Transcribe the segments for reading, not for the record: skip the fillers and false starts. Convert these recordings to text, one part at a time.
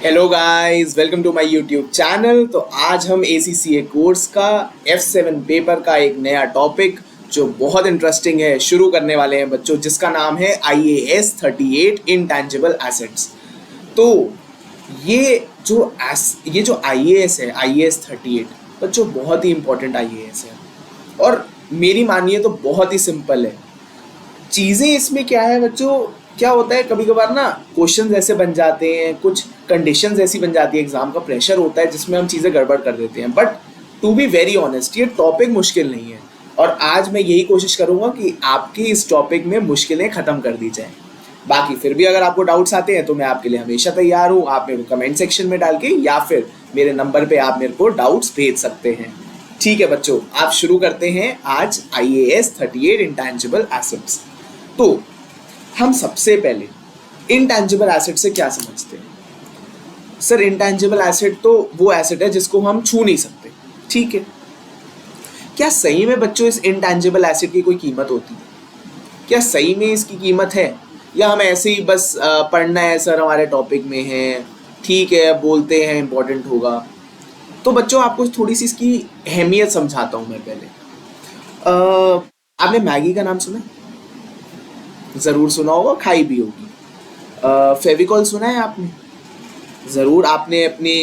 Hello guys, welcome to my YouTube channel. तो आज हम ACCA कोर्स का F7 पेपर का एक नया टॉपिक जो बहुत इंटरेस्टिंग है शुरू करने वाले हैं बच्चों, जिसका नाम है IAS 38 इंटैंजिबल एसेट्स। तो ये जो IAS है, IAS 38 बच्चों बहुत ही इंपॉर्टेंट IAS है और मेरी मानिए तो बहुत ही सिंपल है। चीज़ें इसमें क्या है बच्चों, क्या होता है कभी कभार ना क्वेश्चन ऐसे बन जाते हैं, कुछ कंडीशंस ऐसी बन जाती है, एग्जाम का प्रेशर होता है जिसमें हम चीज़ें गड़बड़ कर देते हैं। But to be very honest, ये टॉपिक मुश्किल नहीं है और आज मैं यही कोशिश करूंगा कि आपकी इस टॉपिक में मुश्किलें ख़त्म कर दी जाए। बाकी फिर भी अगर आपको डाउट्स आते हैं तो मैं आपके लिए हमेशा तैयार हूँ। आप मेरे को कमेंट सेक्शन में डाल के या फिर मेरे नंबर पे आप मेरे को डाउट्स भेज सकते हैं। ठीक है बच्चों, आप शुरू करते हैं आज IAS 38 इंटैंजिबल एसेट्स। तो हम सबसे पहले इंटैंजिबल एसेट से क्या समझते हैं? सर, इंटैंजिबल एसेट तो वो एसेट है जिसको हम छू नहीं सकते। ठीक है, क्या सही में बच्चों इस इंटैंजिबल एसेट की कोई कीमत होती है? क्या सही में इसकी कीमत है या हम ऐसे ही बस पढ़ना है सर हमारे टॉपिक में है, ठीक है बोलते हैं इंपॉर्टेंट होगा? तो बच्चों आपको थोड़ी सी इसकी अहमियत समझाता हूँ मैं पहले। आपने मैगी का नाम सुना? ज़रूर सुना होगा, खाई भी होगी। फेविकॉल सुना है आपने? ज़रूर आपने अपनी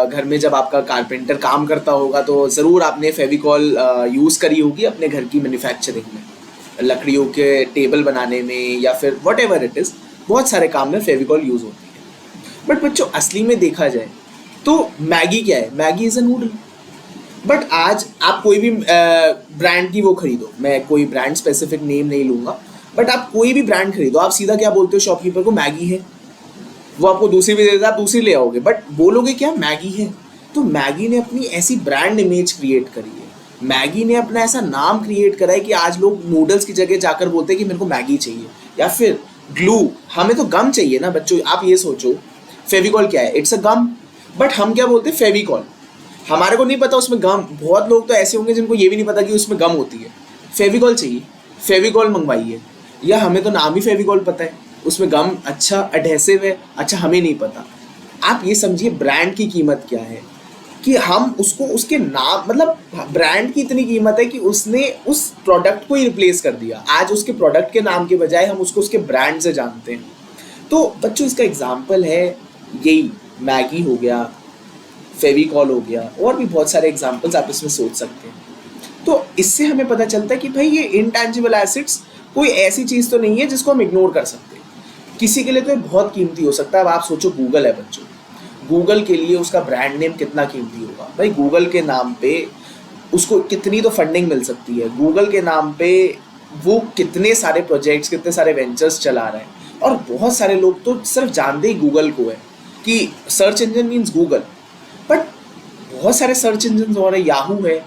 घर में जब आपका कारपेंटर काम करता होगा तो ज़रूर आपने फेविकॉल यूज़ करी होगी अपने घर की मैन्युफैक्चरिंग में, लकड़ियों के टेबल बनाने में या फिर वट एवर इट इज़, बहुत सारे काम में फेविकॉल यूज़ होती है। बट बच्चों असली में देखा जाए तो मैगी क्या है? Maggi is a noodle. But आज आप कोई भी ब्रांड की वो खरीदो, मैं कोई ब्रांड स्पेसिफिक नेम नहीं लूँगा, बट आप कोई भी ब्रांड खरीदो, आप सीधा क्या बोलते हो शॉपकीपर को? मैगी है। वो आपको दूसरी भी दे देता है, आप दूसरी ले आओगे, बट बोलोगे क्या? मैगी है। तो मैगी ने अपनी ऐसी ब्रांड इमेज क्रिएट करी है, मैगी ने अपना ऐसा नाम क्रिएट करा है कि आज लोग नूडल्स की जगह जाकर बोलते हैं कि मेरे को मैगी चाहिए। या फिर ग्लू, हमें तो गम चाहिए ना बच्चों। आप ये सोचो, फेविकॉल क्या है? इट्स अ गम, बट हम क्या बोलते हैं? फेविकॉल। हमारे को नहीं पता उसमें गम, बहुत लोग तो ऐसे होंगे जिनको ये भी नहीं पता कि उसमें गम होती है। फेविकॉल चाहिए, फेविकॉल मंगवाइए। या हमें तो नाम ही फेविकॉल पता है, उसमें गम अच्छा एडहेसिव है, अच्छा हमें नहीं पता। आप ये समझिए ब्रांड की कीमत क्या है कि हम उसको उसके नाम, मतलब ब्रांड की इतनी कीमत है कि उसने उस प्रोडक्ट को ही रिप्लेस कर दिया। आज उसके प्रोडक्ट के नाम के बजाय हम उसको उसके ब्रांड से जानते हैं। तो बच्चों इसका एग्जाम्पल है यही, मैगी हो गया, फेविकॉल हो गया, और भी बहुत सारे एग्जाम्पल्स आप इसमें सोच सकते हैं। तो इससे हमें पता चलता है कि भाई ये इंटैंजिबल एसेट्स कोई ऐसी चीज़ तो नहीं है जिसको हम इग्नोर कर सकते। किसी के लिए तो ये बहुत कीमती हो सकता है। अब आप सोचो गूगल है बच्चों, गूगल के लिए उसका ब्रांड नेम कितना कीमती होगा भाई। गूगल के नाम पे उसको कितनी तो फंडिंग मिल सकती है, गूगल के नाम पे वो कितने सारे प्रोजेक्ट्स, कितने सारे वेंचर्स चला रहे हैं। और बहुत सारे लोग तो सिर्फ जानते ही गूगल को है कि search engine means Google, but बहुत सारे सर्च इंजन और है, याहू है,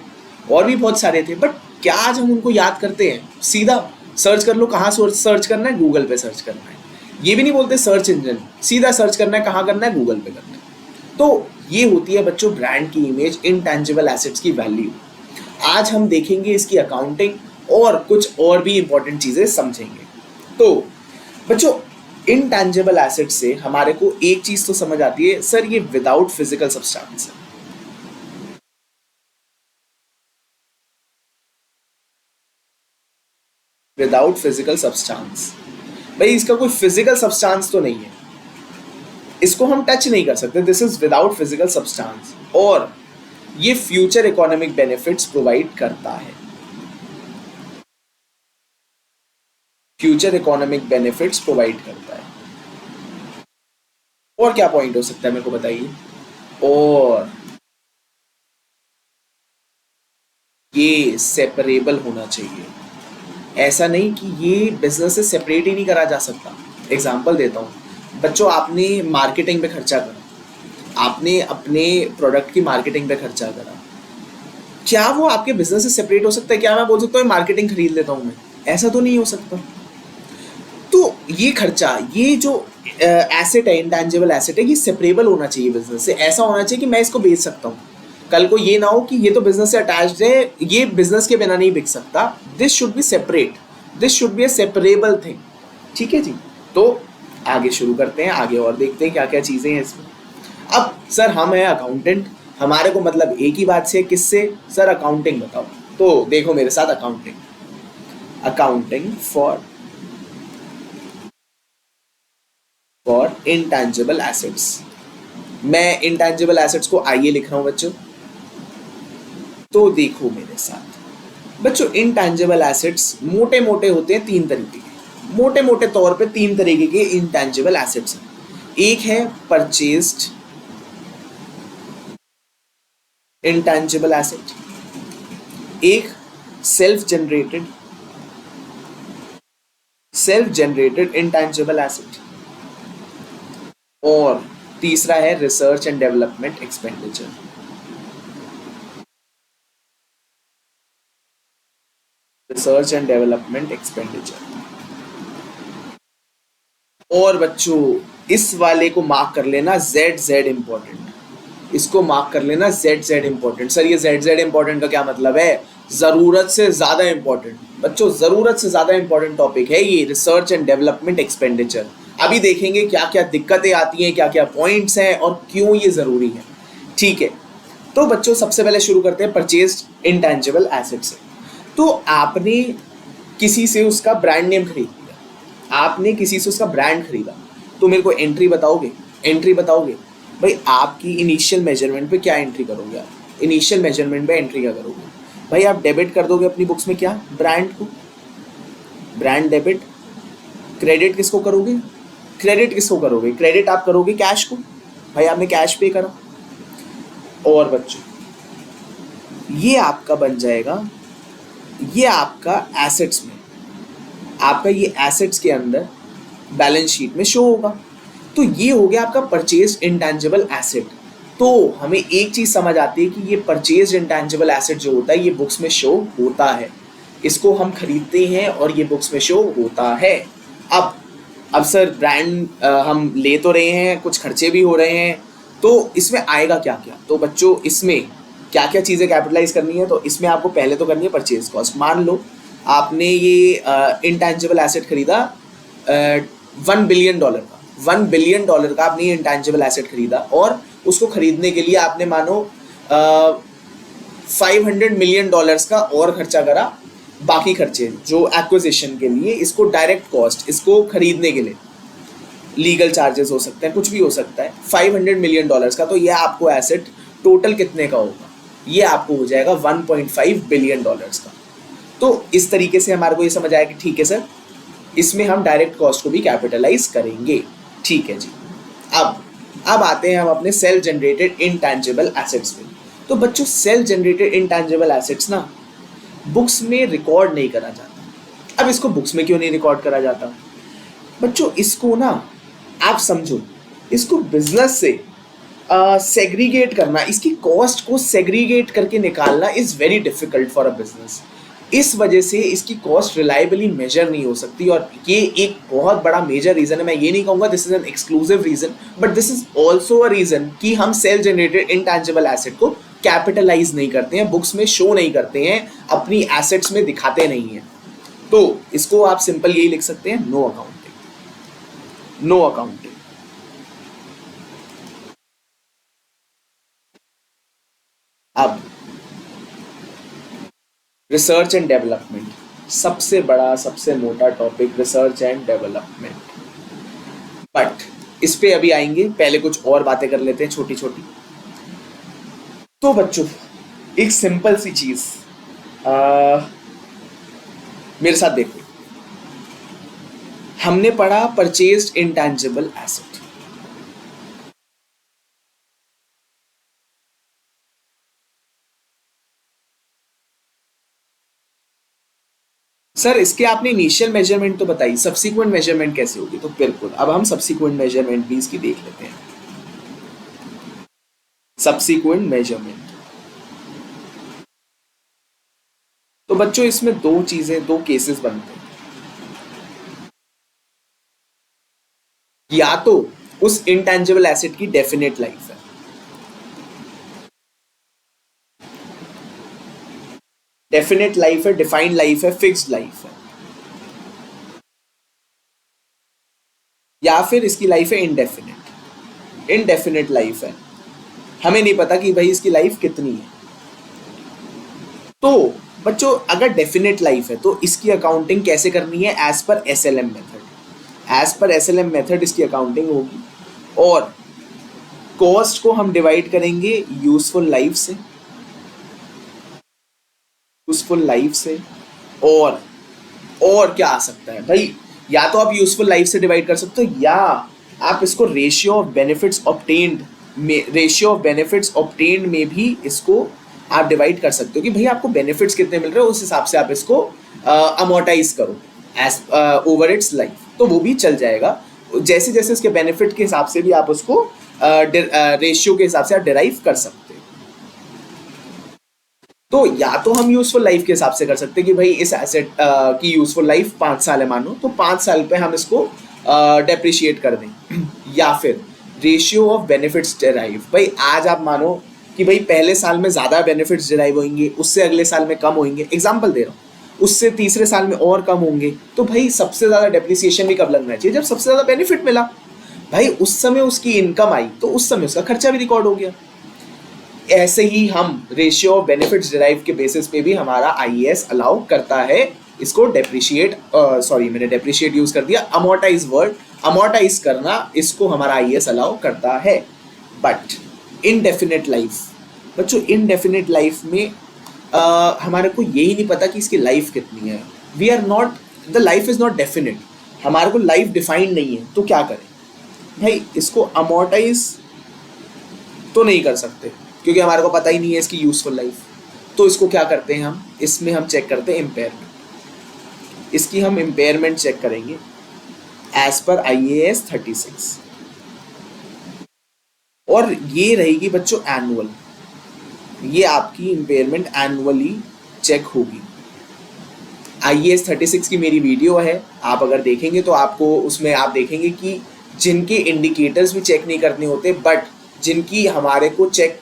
और भी बहुत सारे थे। बट क्या आज हम उनको याद करते हैं? सीधा सर्च कर लो, कहाँ सर्च करना है? गूगल पे सर्च करना है। ये भी नहीं बोलते सर्च इंजन, सीधा सर्च करना है, कहाँ करना है? गूगल पे करना है। तो ये होती है बच्चों ब्रांड की इमेज, इंटैंजिबल एसेट्स की वैल्यू। आज हम देखेंगे इसकी अकाउंटिंग और कुछ और भी इंपॉर्टेंट चीज़ें समझेंगे। तो बच्चों इंटैंजिबल एसेट्स से हमारे को एक चीज़ तो समझ आती है, सर ये विदाउट फिजिकल सब्सटेंस है। विदाउट फिजिकल सब्सटेंस, भाई इसका कोई फिजिकल सब्सटेंस तो नहीं है, इसको हम टच नहीं कर सकते। This is without physical substance और ये फ्यूचर इकोनॉमिक बेनिफिट्स प्रोवाइड करता है। फ्यूचर इकोनॉमिक बेनिफिट्स प्रोवाइड करता है। और क्या पॉइंट हो सकता है मेरे को बताइए? और ये सेपरेबल होना चाहिए। ऐसा नहीं कि ये बिजनेस से सेपरेट ही नहीं करा जा सकता। एग्जाम्पल देता हूँ बच्चों, आपने मार्केटिंग पे खर्चा करा, आपने अपने प्रोडक्ट की मार्केटिंग पे खर्चा करा, क्या वो आपके बिजनेस से सेपरेट हो सकता है? क्या मैं बोल सकता हूँ मार्केटिंग खरीद लेता हूँ मैं? ऐसा तो नहीं हो सकता। तो ये खर्चा, ये जो एसेट है, इंटैंजिबल एसेट है, ये सेपरेबल होना चाहिए बिजनेस से। ऐसा होना चाहिए कि मैं इसको बेच सकता हूँ, कल को ये ना हो कि ये तो बिजनेस से अटैच्ड है, ये बिजनेस के बिना नहीं बिक सकता। This should be separate, this should be a separable thing. ठीक है जी। तो आगे शुरू करते हैं, आगे और देखते हैं क्या क्या चीज़ें हैं इसमें। अब सर हम हैं अकाउंटेंट, हमारे को मतलब एक ही बात से, किससे सर? अकाउंटिंग बताओ। तो देखो मेरे साथ, accounting, accounting for intangible assets. मैं इंटेंजिबल एसेट्स को आइए लिख रहा हूं बच्चों। तो देखो मेरे साथ बच्चों, इंटेंजिबल एसेट्स मोटे मोटे होते हैं तीन तरीके के, मोटे मोटे तौर पे तीन तरीके के इंटेंजिबल एसेट्स हैं। एक है परचेज्ड इंटेंजिबल एसेट, एक सेल्फ जनरेटेड इंटेंजिबल एसेट, और तीसरा है research and development expenditure. Research and development expenditure. और बच्चों इस वाले को मार्क कर लेना जेड जेड इंपॉर्टेंट, इसको मार्क कर लेना जेड जेड इंपॉर्टेंट। सर ये जेड जेड इंपॉर्टेंट का क्या मतलब है? जरूरत से ज्यादा इंपॉर्टेंट बच्चों, जरूरत से ज्यादा इंपॉर्टेंट टॉपिक है ये, रिसर्च एंड डेवलपमेंट एक्सपेंडिचर। अभी देखेंगे क्या क्या दिक्कतें आती हैं, क्या क्या पॉइंट्स हैं और क्यों ये जरूरी है। ठीक है, तो बच्चों सबसे पहले शुरू करते हैं परचेज्ड इंटेंजिबल एसेट से। तो आपने किसी से उसका ब्रांड नेम खरीद लिया, आपने किसी से उसका ब्रांड खरीदा, तो मेरे को एंट्री बताओगे? एंट्री बताओगे भाई, आपकी इनिशियल मेजरमेंट पे क्या एंट्री करोगे? आप इनिशियल मेजरमेंट पे एंट्री क्या करोगे भाई? आप डेबिट कर दोगे अपनी बुक्स में क्या? ब्रांड को, ब्रांड डेबिट। क्रेडिट किसको करोगे? क्रेडिट किसको करोगे? क्रेडिट आप करोगे कैश को, भाई आपने कैश पे करा। और बच्चों ये आपका बन जाएगा, ये आपका एसेट्स में, आपका ये एसेट्स के अंदर बैलेंस शीट में शो होगा। तो ये हो गया आपका परचेज इंटेंजिबल एसेट। तो हमें एक चीज समझ आती है कि ये परचेज इंटेंजिबल एसेट जो होता है ये बुक्स में शो होता है, इसको हम खरीदते हैं और ये बुक्स में शो होता है। अब सर ब्रांड हम ले तो रहे हैं, कुछ खर्चे भी हो रहे हैं, तो इसमें आएगा क्या क्या? तो बच्चों इसमें क्या क्या चीज़ें कैपिटलाइज करनी है? तो इसमें आपको पहले तो करनी है परचेज कॉस्ट। मान लो आपने ये इंटेंजिबल एसेट खरीदा $1 बिलियन का, $1 बिलियन का आपने इंटेंजिबल एसेट खरीदा, और उसको खरीदने के लिए आपने मानो $500 मिलियन का और खर्चा करा, बाकी खर्चे जो एक्विजिशन के लिए, इसको डायरेक्ट कॉस्ट, इसको खरीदने के लिए लीगल चार्जेस हो सकते हैं, कुछ भी हो सकता है, $500 मिलियन का। तो ये आपको एसेट टोटल कितने का होगा? ये आपको हो जाएगा $1.5 बिलियन का। तो इस तरीके से हमारे को ये समझ आया कि ठीक है सर, इसमें हम डायरेक्ट कॉस्ट को भी कैपिटलाइज करेंगे। ठीक है जी। अब आते हैं हम अपने सेल्फ जनरेटेड इंटेंजिबल एसेट्स पे। तो बच्चों सेल्फ जनरेटेड इंटेंजिबल एसेट्स ना बुक्स में रिकॉर्ड नहीं करा जाता। अब इसको बुक्स में क्यों नहीं रिकॉर्ड करा जाता बच्चों? इसको ना आप समझो, इसको बिजनेस से सेग्रीगेट करना, इसकी कॉस्ट को सेग्रीगेट करके निकालना is very difficult for a business. इस वजह से इसकी कॉस्ट रिलायबली मेजर नहीं हो सकती, और ये एक बहुत बड़ा मेजर रीजन है। मैं ये नहीं कहूँगा this is an exclusive reason, but this is also a reason कि हम सेल्फ जनरेटेड इंटेंजिबल एसेट को कैपिटलाइज नहीं करते हैं, बुक्स में शो नहीं करते हैं, अपनी एसेट्स में दिखाते नहीं हैं। तो इसको आप सिंपल यही लिख सकते हैं, नो अकाउंटिंग, नो अकाउंटिंग। अब रिसर्च एंड डेवलपमेंट, सबसे बड़ा सबसे मोटा topic research and development, but इस पे अभी आएंगे, पहले कुछ और बातें कर लेते हैं छोटी छोटी। तो बच्चों एक सिंपल सी चीज मेरे साथ देखो, हमने पढ़ा परचेज्ड इंटेंजिबल एसेट, सर इसके आपने इनिशियल मेजरमेंट तो बताई, सब्सिक्वेंट मेजरमेंट कैसे होगी? तो बिल्कुल, अब हम सब्सिक्वेंट मेजरमेंट भी इसकी देख लेते हैं। सब्सिक्वेंट मेजरमेंट, तो बच्चों इसमें दो चीजें, दो केसेस बनते हैं। या तो उस इंटेंजिबल एसेट की डेफिनेट लाइफ है, डेफिनेट लाइफ है, डिफाइंड लाइफ है, फिक्स्ड लाइफ है, या फिर इसकी लाइफ है इनडेफिनेट। इनडेफिनेट लाइफ है, हमें नहीं पता कि भाई इसकी लाइफ कितनी है। तो बच्चों अगर डेफिनेट लाइफ है तो इसकी अकाउंटिंग कैसे करनी है? As per SLM method. As per SLM method इसकी अकाउंटिंग होगी और कॉस्ट को हम डिवाइड करेंगे यूजफुल लाइफ से, यूजफुल लाइफ से। और क्या आ सकता है भाई? या तो आप यूजफुल लाइफ से डिवाइड कर सकते हो या आप इसको रेशियो ऑफ बेनिफिट्स ऑब्टेन्ड में भी इसको आप डिवाइड कर सकते हो कि भाई आपको बेनिफिट्स कितने मिल रहे हैं, उस हिसाब से आप इसको अमोर्टाइज करो एज ओवर इट्स लाइफ, तो वो भी चल जाएगा। जैसे जैसे उसके बेनिफिट के हिसाब से भी आप उसको रेशियो के हिसाब से आप डिराइव कर सकते हो। तो या तो हम यूजफुल लाइफ के हिसाब से कर सकते हैं कि भाई इस एसेट की यूजफुल लाइफ 5 साल है मानो, तो 5 साल पे हम इसको डेप्रिशिएट कर दें। या फिर रेशियो ऑफ बेनिफिट्स डिराइव, भाई आज आप मानो कि भाई पहले साल में ज़्यादा बेनिफिट्स डिराइव होंगे, उससे अगले साल में कम होंगे, एग्जाम्पल दे रहा हूँ, उससे तीसरे साल में और कम होंगे, तो भाई सबसे ज़्यादा डेप्रिसिएशन भी कब लगना चाहिए? जब सबसे ज़्यादा बेनिफिट मिला। भाई उस समय उसकी इनकम आई तो उस समय उसका खर्चा भी रिकॉर्ड हो गया। ऐसे ही हम रेशियो ऑफ बेनिफिट्स डिराइव के बेसिस पे भी हमारा आईएएस अलाउ करता है इसको डेप्रिशिएट, सॉरी मैंने डेप्रिशिएट यूज कर दिया, अमोर्टाइज वर्ड, अमोर्टाइज करना, इसको हमारा आईएएस अलाउ करता है। बट इनडेफिनेट लाइफ, बच्चों इनडेफिनेट लाइफ में हमारे को यही नहीं पता कि इसकी लाइफ कितनी है। We are not, the life is not definite, हमारे को लाइफ डिफाइंड नहीं है, तो क्या करें भाई? इसको अमोर्टाइज तो नहीं कर सकते क्योंकि हमारे को पता ही नहीं है इसकी यूजफुल लाइफ। तो इसको क्या करते हैं हम, इसमें हम चेक करते हैं इम्पेयरमेंट। इसकी हम इम्पेयरमेंट चेक करेंगे एज पर आईएएस 36 और ये रहेगी बच्चों एनुअल। ये आपकी इम्पेयरमेंट एनुअली चेक होगी। आईएएस 36 की मेरी वीडियो है, आप अगर देखेंगे तो आपको उसमें आप देखेंगे कि जिनके इंडिकेटर्स भी चेक नहीं करने होते बट जिनकी हमारे को चेक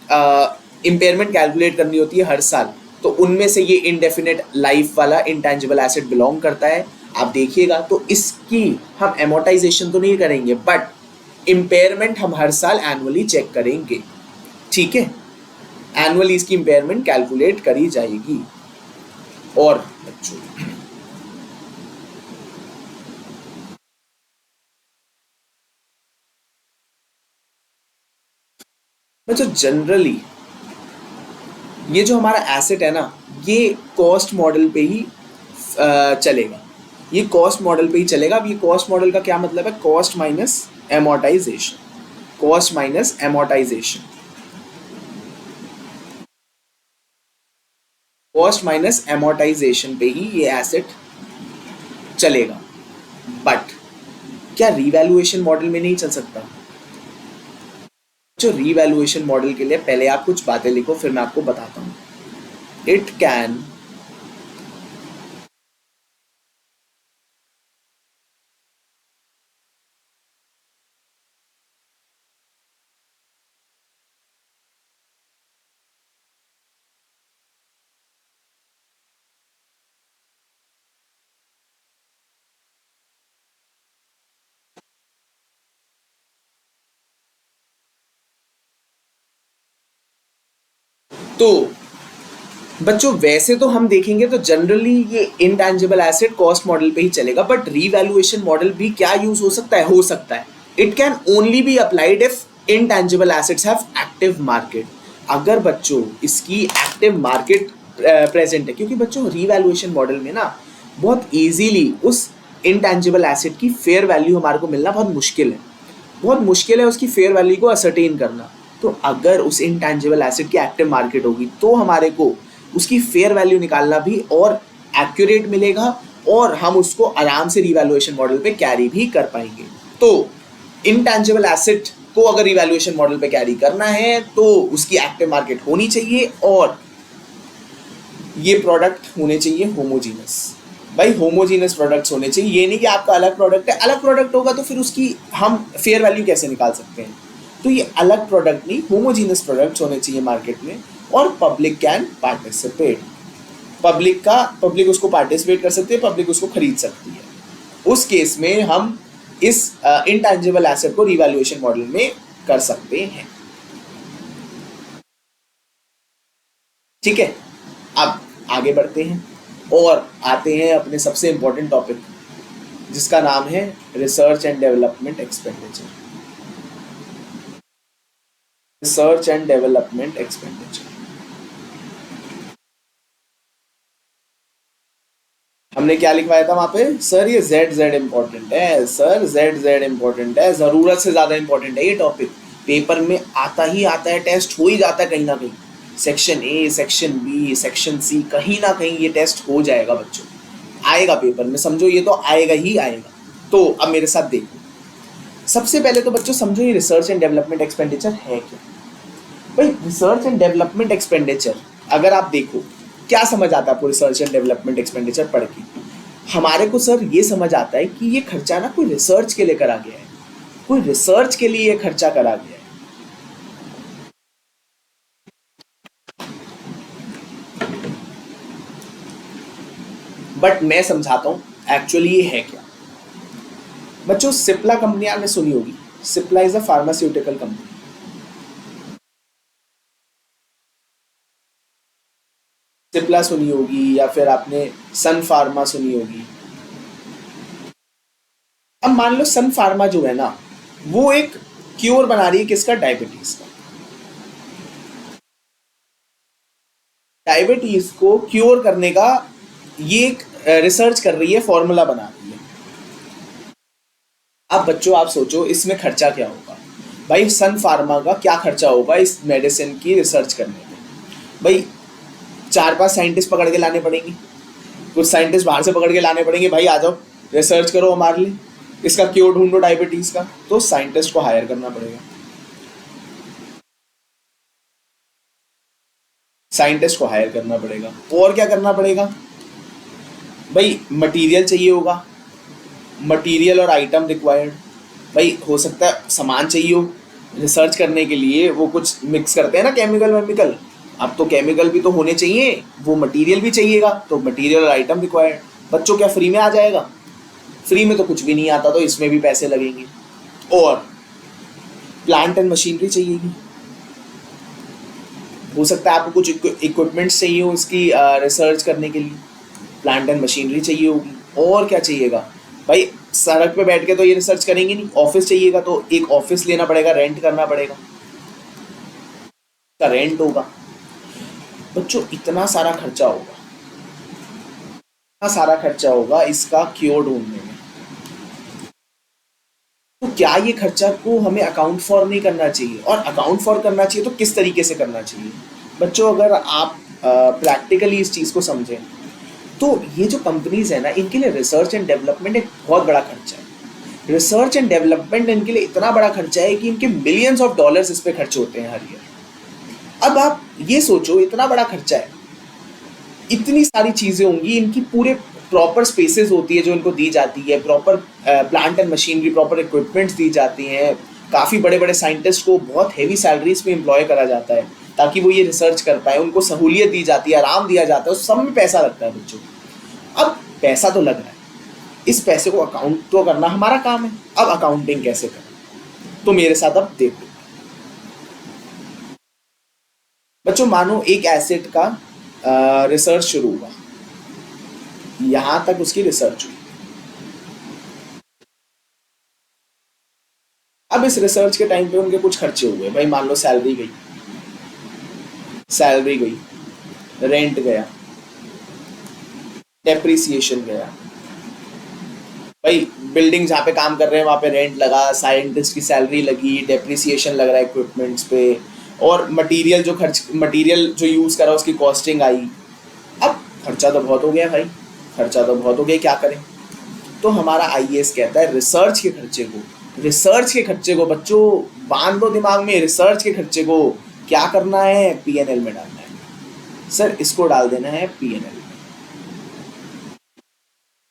इम्पेयरमेंट कैलकुलेट करनी होती है हर साल, तो उनमें से ये इनडेफिनेट लाइफ वाला इंटेंजिबल एसेट बिलोंग करता है। आप देखिएगा तो इसकी हम एमोर्टाइजेशन तो नहीं करेंगे बट इम्पेयरमेंट हम हर साल एनुअली चेक करेंगे, ठीक है? एनुअली इसकी इम्पेयरमेंट कैलकुलेट करी जाएगी। और बच्चों जनरली ये जो हमारा एसेट है ना, ये कॉस्ट मॉडल पे ही चलेगा, ये कॉस्ट मॉडल पे ही चलेगा। अब ये कॉस्ट मॉडल का क्या मतलब है? Cost minus amortisation, cost minus amortisation, cost minus amortisation पे ही ये एसेट चलेगा। बट क्या रीवैल्यूएशन मॉडल में नहीं चल सकता? जो रीवैल्यूएशन मॉडल के लिए पहले आप कुछ बातें लिखो, फिर मैं आपको बताता हूं। इट कैन तो बच्चों वैसे तो हम देखेंगे तो जनरली ये इनटैंजिबल एसेट कॉस्ट मॉडल पे ही चलेगा, बट रीवैल्यूएशन मॉडल भी क्या यूज हो सकता है? हो सकता है। It can only be applied if intangible assets have active market. अगर बच्चों इसकी एक्टिव मार्केट प्रेजेंट है, क्योंकि बच्चों रीवैल्यूएशन मॉडल में ना बहुत इजीली उस इनटैंजिबल एसेट की फेयर वैल्यू हमारे को मिलना बहुत मुश्किल है, बहुत मुश्किल है उसकी फेयर वैल्यू को असरटेन करना। तो अगर उस इनटैंजिबल एसेट की एक्टिव मार्केट होगी तो हमारे को उसकी फेयर वैल्यू निकालना भी और एक्यूरेट मिलेगा और हम उसको आराम से रिवैल्यूएशन मॉडल पे कैरी भी कर पाएंगे। तो इनटैंजिबल एसेट को अगर रिवैल्यूएशन मॉडल पे कैरी करना है तो उसकी एक्टिव मार्केट होनी चाहिए और ये प्रोडक्ट होने चाहिए होमोजीनस। भाई होमोजीनस प्रोडक्ट्स होने चाहिए, ये नहीं कि आपका अलग प्रोडक्ट है, अलग प्रोडक्ट होगा तो फिर उसकी हम फेयर वैल्यू कैसे निकाल सकते हैं? तो ये अलग प्रोडक्ट नहीं, होमोजीनस प्रोडक्ट्स होने चाहिए मार्केट में और पब्लिक कैन पार्टिसिपेट। पब्लिक उसको पार्टिसिपेट कर सकती है, पब्लिक उसको खरीद सकती है। उस केस में हम इस इनटैंजिबल एसेट को रिवैल्यूएशन मॉडल में कर सकते हैं। ठीक है, अब आगे बढ़ते हैं और आते हैं अपने सबसे इंपॉर्टेंट टॉपिक, जिसका नाम है research and development expenditure. Research and development expenditure हमने क्या लिखवाया था वहां पे? सर ये जेड जेड इंपॉर्टेंट है, सर जेड जेड इंपॉर्टेंट है, जरूरत से ज्यादा इंपॉर्टेंट है ये टॉपिक। पेपर में आता ही आता है, टेस्ट हो ही जाता है कहीं ना कहीं। Section A, section B, section C, कहीं ना कहीं ये टेस्ट हो जाएगा बच्चों, आएगा पेपर में, समझो ये तो आएगा ही आएगा। तो अब मेरे साथ देखो, सबसे पहले तो बच्चों समझो ये रिसर्च एंड डेवलपमेंट एक्सपेंडिचर है क्या। भाई रिसर्च एंड डेवलपमेंट एक्सपेंडिचर अगर आप देखो, क्या समझ आता है आपको रिसर्च एंड डेवलपमेंट एक्सपेंडिचर पढ़ के? हमारे को सर ये समझ आता है कि ये खर्चा ना कोई रिसर्च के लिए करा गया है, कोई रिसर्च के लिए ये खर्चा करा गया है। बट मैं समझाता हूं एक्चुअली ये है क्या। बच्चों सिप्ला कंपनी आपने सुनी होगी, Cipla is a pharmaceutical company. Cipla सुनी होगी या फिर आपने सन फार्मा सुनी होगी। अब मान लो सन फार्मा जो है ना, वो एक क्योर बना रही है किसका? डायबिटीज का। डायबिटीज को क्योर करने का ये एक रिसर्च कर रही है, फॉर्मूला बना रही है। अब बच्चों आप सोचो इसमें खर्चा क्या होगा। भाई सन फार्मा का क्या खर्चा होगा इस मेडिसिन की रिसर्च करने में? भाई 4-5 साइंटिस्ट पकड़ के लाने पड़ेंगे, कुछ साइंटिस्ट बाहर से पकड़ के लाने पड़ेंगे, भाई आ जाओ रिसर्च करो हमारे लिए, इसका क्योर ढूंढो डायबिटीज का। तो साइंटिस्ट को हायर करना पड़ेगा, साइंटिस्ट को हायर करना पड़ेगा। और क्या करना पड़ेगा? भाई मटेरियल चाहिए होगा, मटेरियल और आइटम रिक्वायर्ड। भाई हो सकता है सामान चाहिए हो रिसर्च करने के लिए, वो कुछ मिक्स करते हैं ना केमिकल वेमिकल, अब तो केमिकल भी तो होने चाहिए, वो मटेरियल भी चाहिएगा, तो मटेरियल और आइटम रिक्वायर्ड। बच्चों क्या फ्री में आ जाएगा? फ्री में तो कुछ भी नहीं आता, तो इसमें भी पैसे लगेंगे। और प्लांट एंड मशीनरी चाहिएगी, हो सकता है आपको कुछ इक्विपमेंट्स चाहिए हो इसकी रिसर्च करने के लिए, प्लांट एंड मशीनरी चाहिए होगी। और क्या चाहिएगा? भाई सड़क पे बैठ के तो ये रिसर्च करेंगे नहीं, ऑफिस चाहिएगा, तो एक ऑफिस लेना पड़ेगा, रेंट करना पड़ेगा, का रेंट होगा। बच्चों इतना सारा खर्चा होगा, इतना सारा खर्चा होगा इसका क्योर ढूंढने में। तो क्या ये खर्चा को हमें अकाउंट फॉर नहीं करना चाहिए? और अकाउंट फॉर करना चाहिए तो किस तरीके से करना चाहिए? बच्चों अगर आप प्रैक्टिकली इस चीज़ को समझें, तो ये जो कंपनीज है ना, इनके लिए रिसर्च एंड डेवलपमेंट एक बहुत बड़ा खर्चा है। रिसर्च एंड डेवलपमेंट इनके लिए इतना बड़ा खर्चा है कि इनके मिलियंस ऑफ डॉलर्स इस पे खर्च होते हैं हर ईयर। अब आप ये सोचो, इतना बड़ा खर्चा है, इतनी सारी चीज़ें होंगी, इनकी पूरे प्रॉपर स्पेसेस होती है जो इनको दी जाती है, proper plant and machinery, proper equipments दी जाती हैं, काफ़ी बड़े बड़े साइंटिस्ट को बहुत हेवी सैलरीज में एम्प्लॉय करा जाता है ताकि वो ये रिसर्च कर पाए, उनको सहूलियत दी जाती है, आराम दिया जाता है, उस सब में पैसा लगता है बच्चों। अब पैसा तो लग रहा है, इस पैसे को अकाउंट तो करना हमारा काम है। अब अकाउंटिंग कैसे करें? तो मेरे साथ अब देखो बच्चों, मानो एक एसेट का रिसर्च शुरू हुआ, यहां तक उसकी रिसर्च हुई। अब इस रिसर्च के टाइम पे उनके कुछ खर्चे हुए, भाई मान लो सैलरी गई, सैलरी गई, रेंट गया, डेप्रिसिएशन गया। भाई बिल्डिंग जहाँ पे काम कर रहे हैं वहाँ पे रेंट लगा, साइंटिस्ट की सैलरी लगी, डेप्रिसिएशन लग रहा है इक्विपमेंट्स पे, और मटेरियल जो यूज़ करा उसकी कॉस्टिंग आई। अब खर्चा तो बहुत हो गया भाई, खर्चा तो बहुत हो गया, क्या करें? तो हमारा आईएएस कहता है रिसर्च के खर्चे को बच्चों बांध दो दिमाग में, रिसर्च के खर्चे को क्या करना है? पीएनएल में डालना है। सर इसको डाल देना है पीएनएल,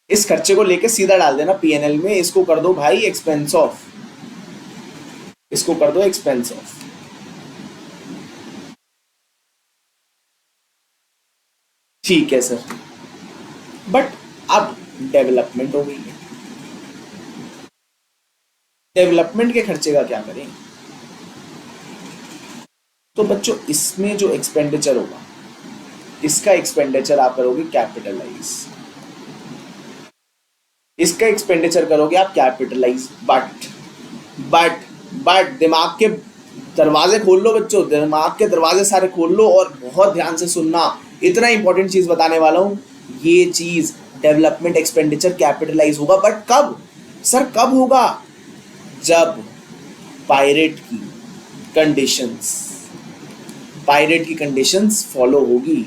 इस खर्चे को लेके सीधा डाल देना पीएनएल में, इसको कर दो भाई एक्सपेंस ऑफ, इसको कर दो एक्सपेंस ऑफ। ठीक है सर, बट अब डेवलपमेंट हो गई है, डेवलपमेंट के खर्चे का क्या करें? तो बच्चों इसमें जो एक्सपेंडिचर होगा, इसका एक्सपेंडिचर आप करोगे कैपिटलाइज, इसका एक्सपेंडिचर करोगे आप कैपिटलाइज। बट बट दिमाग के दरवाजे खोल लो बच्चों, दिमाग के दरवाजे सारे खोल लो और बहुत ध्यान से सुनना, इतना इंपॉर्टेंट चीज बताने वाला हूं। ये चीज डेवलपमेंट एक्सपेंडिचर कैपिटलाइज होगा, बट कब सर, कब होगा? जब पायरेट की कंडीशंस, पायरेट की कंडीशंस फॉलो होगी।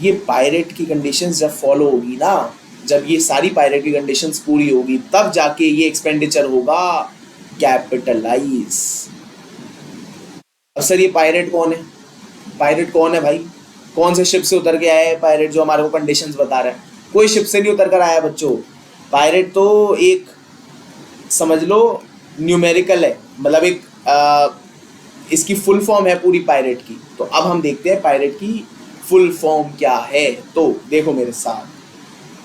ये पायरेट की कंडीशंस जब फॉलो होगी ना, जब ये सारी पायरेट की कंडीशंस पूरी होगी, तब जाके ये एक्सपेंडिचर होगा कैपिटलाइज। अब सर ये पायरेट कौन है? पायरेट कौन है भाई? कौन से शिप से उतर के आया है पायरेट जो हमारे को कंडीशंस बता रहा है? कोई शिप से नहीं उतर कर आया बच्चों। पायरेट तो एक समझ लो न्यूमेरिकल है, मतलब एक इसकी फुल फॉर्म है पूरी पायरेट की। तो अब हम देखते हैं पायरेट की फुल फॉर्म क्या है। तो देखो मेरे साथ,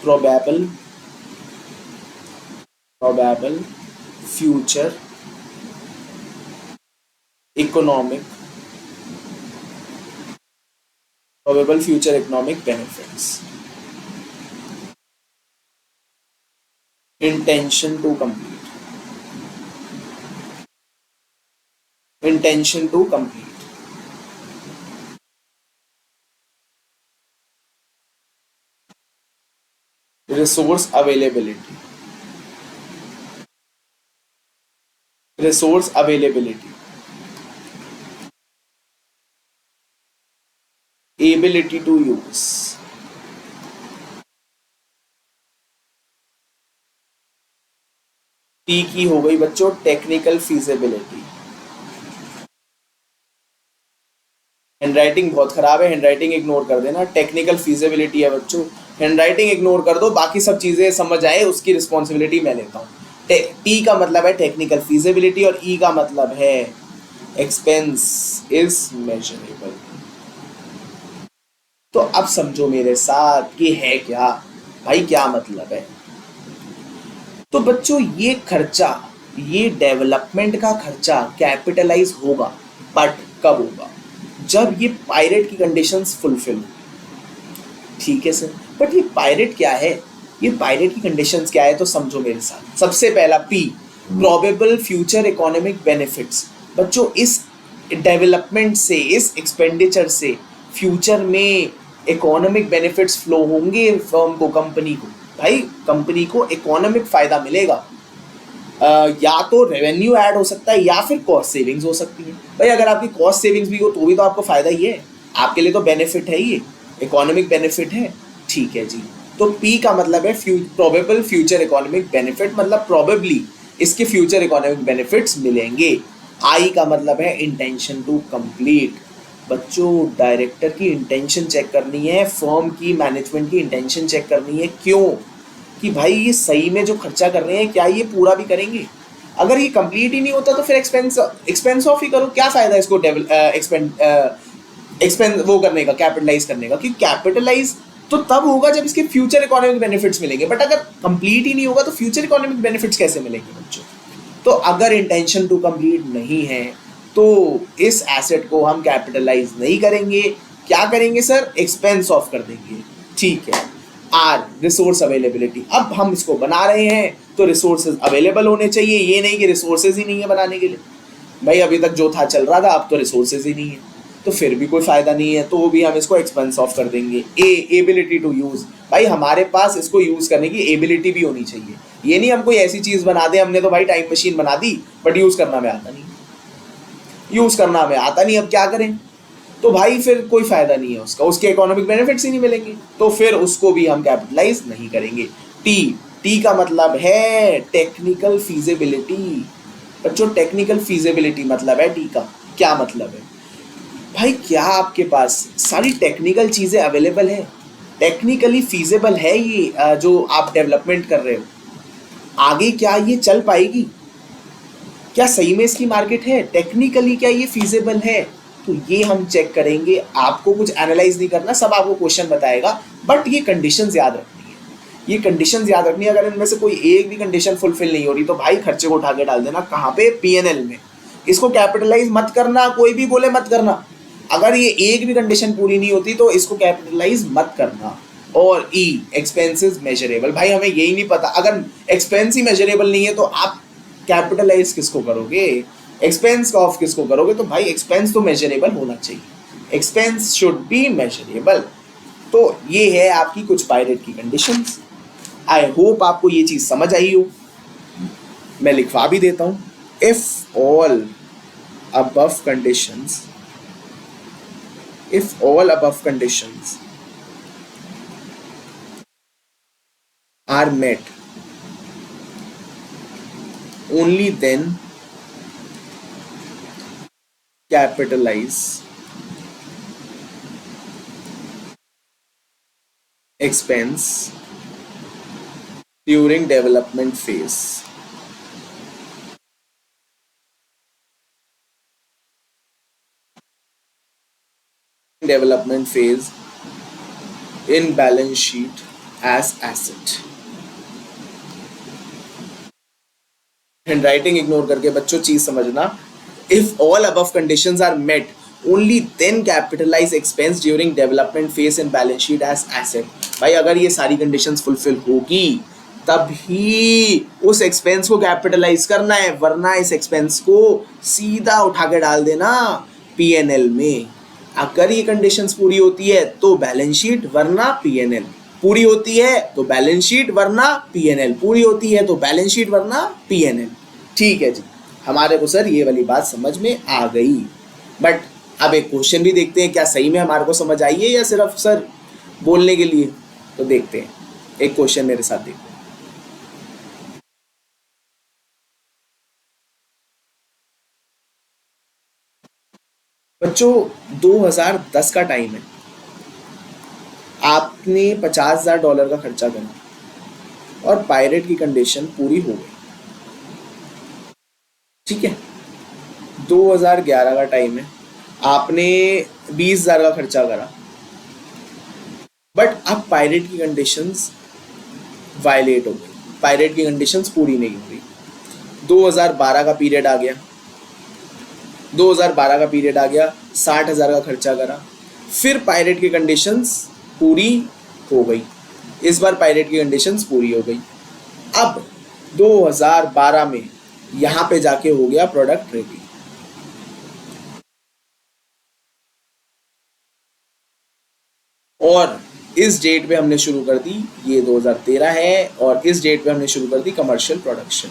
probable future economic, probable future economic benefits, intention to complete, intention to complete, resource availability, resource availability, ability to use, tick हो गई बच्चों टेक्निकल फीजिबिलिटी। हैंडराइटिंग बहुत खराब है, हैंडराइटिंग इग्नोर कर देना। टेक्निकल फीजिबिलिटी है बच्चों, हैंडराइटिंग इग्नोर कर दो, बाकी सब चीजें समझ आए उसकी रिस्पॉन्सिबिलिटी मैं लेता हूँ। टी का मतलब है टेक्निकल फीजिबिलिटी और ई का मतलब है एक्सपेंस इज मेजरेबल। तो अब समझो मेरे साथ कि है क्या भाई, क्या मतलब है। तो बच्चों ये खर्चा, ये डेवलपमेंट का खर्चा कैपिटलाइज होगा, बट कब होगा? जब ये पायरेट की कंडीशंस फुलफिल। ठीक है सर, बट ये पायरेट क्या है, ये पायरेट की कंडीशंस क्या है? तो समझो मेरे साथ, सबसे पहला P, probable future economic benefits. बच्चों इस डेवलपमेंट से, इस एक्सपेंडिचर से फ्यूचर में इकोनॉमिक बेनिफिट्स फ्लो होंगे फर्म को, कंपनी को। भाई कंपनी को इकोनॉमिक फायदा मिलेगा, या तो रेवेन्यू ऐड हो सकता है या फिर कॉस्ट सेविंग्स हो सकती है। भाई अगर आपकी कॉस्ट सेविंग्स भी हो तो भी तो आपको फायदा ही है, आपके लिए तो बेनिफिट है, ये इकोनॉमिक बेनिफिट है। ठीक है जी, तो पी का मतलब है प्रोबेबल फ्यूचर इकोनॉमिक बेनिफिट, मतलब प्रोबेबली इसके फ्यूचर इकोनॉमिक बेनिफिट्स मिलेंगे। आई का मतलब है इंटेंशन टू कंप्लीट। बच्चों डायरेक्टर की इंटेंशन चेक करनी है, फर्म की मैनेजमेंट की इंटेंशन चेक करनी है। क्यों? कि भाई ये सही में जो खर्चा कर रहे हैं क्या ये पूरा भी करेंगे? अगर ये कंप्लीट ही नहीं होता तो फिर एक्सपेंस ऑफ ही करो, क्या फायदा इसको एक्सपेंस वो करने का, कैपिटलाइज करने का। क्योंकि कैपिटलाइज तो तब होगा जब इसके फ्यूचर इकोनॉमिक बेनिफिट्स मिलेंगे, बट अगर कंप्लीट ही नहीं होगा तो फ्यूचर इकोनॉमिक बेनिफिट्स कैसे मिलेंगे बच्चों? तो अगर इंटेंशन टू कंप्लीट नहीं है तो इस एसेट को हम कैपिटलाइज नहीं करेंगे। क्या करेंगे सर? एक्सपेंस ऑफ कर देंगे। ठीक है। R, resource availability. अब हम इसको बना रहे हैं तो रिसोर्सेज अवेलेबल होने चाहिए, ये नहीं कि रिसोर्सेज ही नहीं है बनाने के लिए। भाई अभी तक जो था चल रहा था, अब तो रिसोर्सेज ही नहीं है, तो फिर भी कोई फायदा नहीं है, तो वो भी हम इसको एक्सपेंस ऑफ कर देंगे। एबिलिटी टू यूज, भाई हमारे पास इसको यूज करने की एबिलिटी भी होनी चाहिए। ये नहीं हम कोई ऐसी चीज बना दे, हमने तो भाई टाइम मशीन बना दी बट यूज करना में आता नहीं, यूज करना में आता नहीं, अब क्या करें? तो भाई फिर कोई फायदा नहीं है उसका, उसके इकोनॉमिक बेनिफिट्स ही नहीं मिलेंगे, तो फिर उसको भी हम कैपिटलाइज नहीं करेंगे। टी का मतलब है टेक्निकल फीजिबिलिटी। बच्चों टेक्निकल फीजिबिलिटी मतलब है टी का। क्या मतलब है? भाई क्या आपके पास सारी टेक्निकल चीजें अवेलेबल है, टेक्निकली फीजिबल है ये जो आप डेवलपमेंट कर रहे हो, आगे क्या ये चल पाएगी? क्या सही में इसकी मार्केट है? टेक्निकली क्या ये फीजिबल है? तो ये हम चेक करेंगे। आपको कुछ एनालाइज नहीं करना, सब आपको क्वेश्चन बताएगा, बट ये कंडीशंस याद रखनी है, ये कंडीशंस याद रखनी है। अगर इनमें से कोई एक भी कंडीशन फुलफिल नहीं हो रही तो भाई खर्चे को उठा के डाल देना। कहाँ पे? पीएनएल में। इसको कैपिटलाइज मत करना, कोई भी बोले मत करना, अगर ये एक भी कंडीशन पूरी नहीं होती तो इसको कैपिटलाइज मत करना। और ई एक्सपेंसेस मेजरेबल, भाई हमें यही नहीं पता, अगर एक्सपेंस ही मेजरेबल नहीं है तो आप कैपिटलाइज किसको करोगे, एक्सपेंस ऑफ किसको करोगे, तो भाई एक्सपेंस तो मेजरेबल होना चाहिए, एक्सपेंस शुड बी मेजरेबल। तो ये है आपकी कुछ पायरेट की कंडीशंस। आई होप आपको ये चीज समझ आई हो, मैं लिखवा भी देता हूं। If all above conditions, if all above conditions are met, only then capitalize expense during development phase. Development phase in balance sheet as asset. Handwriting ignore करके बच्चों चीज समझना, if all above conditions are met only then capitalise expense during development phase in balance sheet as asset. भाई अगर ये सारी conditions fulfil होगी तब ही उस एक्सपेंस को कैपिटलाइज करना है, वरना इस एक्सपेंस को सीधा उठा के डाल देना पीएनएल में। अगर ये कंडीशंस पूरी होती है तो बैलेंस शीट वरना पीएनएल, पूरी होती है तो बैलेंस शीट वरना पीएनएल, पूरी होती है तो बैलेंस शीट वरना पीएनएल। ठीक है जी, हमारे को सर ये वाली बात समझ में आ गई। बट अब एक क्वेश्चन भी देखते हैं, क्या सही में हमारे को समझ आई है या सिर्फ सर बोलने के लिए, तो देखते हैं, एक क्वेश्चन मेरे साथ देखते हैं। बच्चों 2010 का टाइम है, आपने $50,000 का खर्चा करा और पायरेट की कंडीशन पूरी हो गई। ठीक है, 2011 का टाइम है, आपने 20,000 का खर्चा करा, बट अब पायरेट की कंडीशंस वायलेट हो गई, पायरेट की कंडीशंस पूरी नहीं हो गई। 2012 का पीरियड आ गया, 2012 का पीरियड आ गया, 60,000 का खर्चा करा, फिर पायरेट की कंडीशंस पूरी हो गई, इस बार पायरेट की कंडीशंस पूरी हो गई। अब 2012 में यहां पे जाके हो गया प्रोडक्ट रेडी, और इस डेट पे हमने शुरू कर दी, ये 2013 है, और इस डेट पे हमने शुरू कर दी कमर्शियल प्रोडक्शन।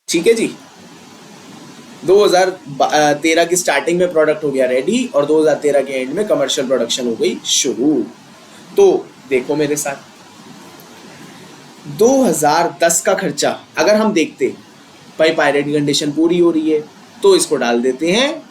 ठीक है जी, 2013 की स्टार्टिंग में प्रोडक्ट हो गया रेडी और 2013 के एंड में कमर्शियल प्रोडक्शन हो गई शुरू। तो देखो मेरे साथ, 2010 का खर्चा अगर हम देखते, भाई पायरेट की कंडीशन पूरी हो रही है तो इसको डाल देते हैं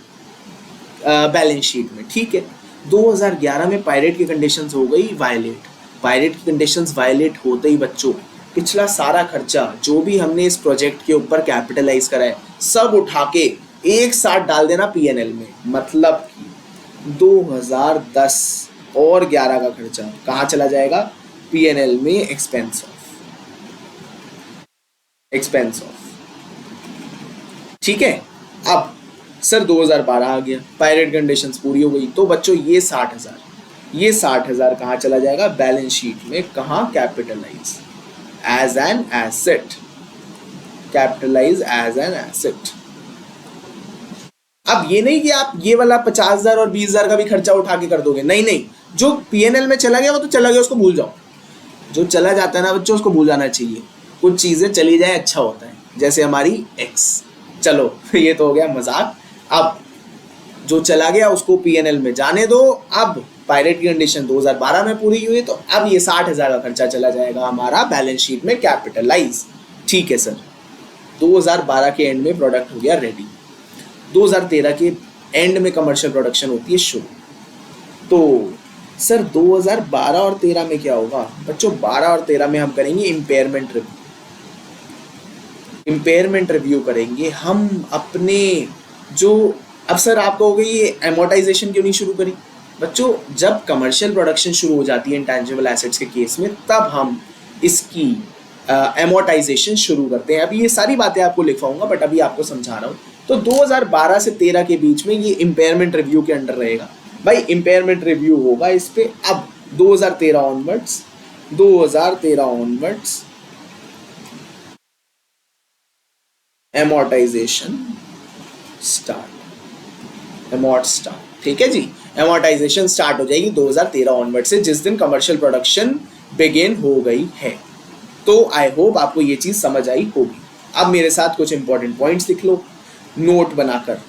बैलेंस शीट में। ठीक है, 2011 में पायरेट की कंडीशंस हो गई वायलेट, पायरेट की कंडीशंस वायलेट होते ही बच्चों पिछला सारा खर्चा जो भी हमने इस प्रोजेक्ट के ऊपर कैपिटलाइज करा है सब उठा के एक साथ डाल देना पीएनएल में। मतलब कि 2010 और 11 का खर्चा कहाँ चला जाएगा, पीएनएल में, एक्सपेंस ऑफ। ठीक है, अब सर 2012 आ गया, पायरेट कंडीशंस पूरी हो गई, तो बच्चों ये 60,000 कहाँ चला जाएगा, बैलेंस शीट में। कहाँ, capitalise as an asset, capitalise as an asset. अब ये नहीं कि आप ये वाला 50,000 और 20,000 का भी खर्चा उठा के कर दोगे, नहीं, जो पीएनएल में चला गया वो तो चला गया, उसको भूल जाओ। जो चला जाता है ना बच्चों, उसको भूल जाना चाहिए। कुछ चीजें चली जाए अच्छा होता है, जैसे हमारी एक्स। चलो ये तो हो गया मजाक। अब जो चला गया उसको पीएनएल में जाने दो। अब पायरेट की कंडीशन 2012 में पूरी हुई, तो अब ये 60,000 का खर्चा चला जाएगा हमारा बैलेंस शीट में कैपिटलाइज। ठीक है सर, 2012 के एंड में प्रोडक्ट हो गया रेडी, 2013 के एंड में कमर्शियल प्रोडक्शन होती है शुरू। तो सर 2012 और 13 में क्या होगा बच्चों, 12 और 13 में हम करेंगे इम्पेयरमेंट रिव्यू करेंगे हम अपने जो। अब सर आप कहोगे ये एमोर्टाइजेशन क्यों नहीं शुरू करी बच्चों, जब कमर्शियल प्रोडक्शन शुरू हो जाती है इंटैंजिबल एसेट्स के केस में, तब हम इसकी एमोटाइजेशन शुरू करते हैं। अभी ये सारी बातें आपको लिखवाऊंगा बट अभी आपको समझा रहा हूँ। तो 2012 से 13 के बीच में ये इम्पेयरमेंट रिव्यू के अंडर रहेगा भाई, इम्पेयरमेंट रिव्यू होगा इस पे। अब 2013 onwards, 2013 onwards amortisation start, amort start, ठीक है जी। एमोटाइजेशन स्टार्ट हो जाएगी 2013 ऑनवर्ड से, जिस दिन कमर्शियल प्रोडक्शन बिगिन हो गई है। तो आई होप आपको ये चीज समझ आई होगी। अब मेरे साथ कुछ इंपॉर्टेंट पॉइंट्स लिख लो नोट बनाकर।